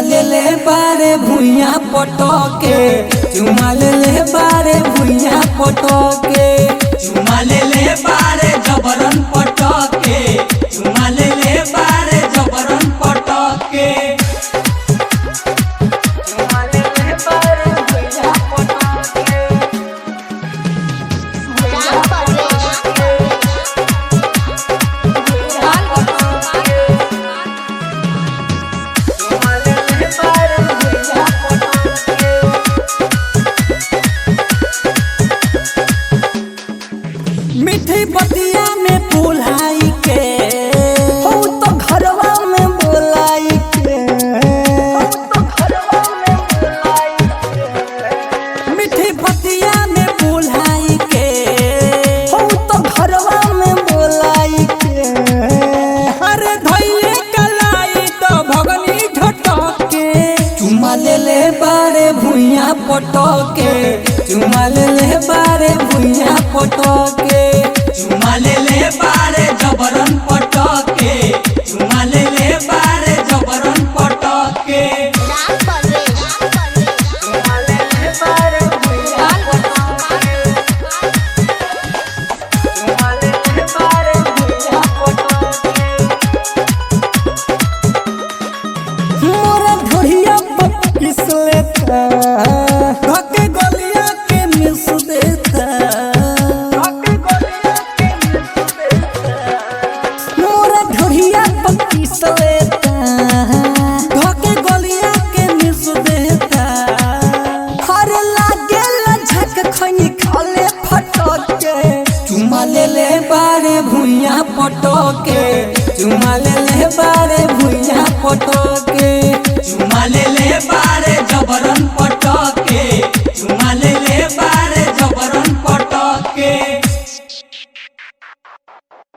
ले बारे भुइया पटके, चुमा ले बारे भुइया पटके, चुमा ले बारे जबरन पटके, चुमा ले बारे जबरन पटके। मीठी बतिया में बुलाई के, हो तो घरवा में बोलाई के, मीठी बतिया में बुलाई के, हो तो घरवा में बोलाई के। अरे धैले कलाई तो भगनी झटके, चुमा ले बारे भुइया पटके, चुमा ले बारे भुइया पटके, चुमा ले बारे जबरन पटके, चुमा ले बारे जबरन पटके। मोरा ढोढ़िया पपिस लेता, धके गलिया के मिस देता, मोरा ढोढ़िया पपिस लेता, धके गलिया के मिस देता। हर लागे झक खनी खाले फटके, चुमा ले बारे भुइया पटके, चुमा ले बारे भुइया पटके, चुमा ले बारे जबरन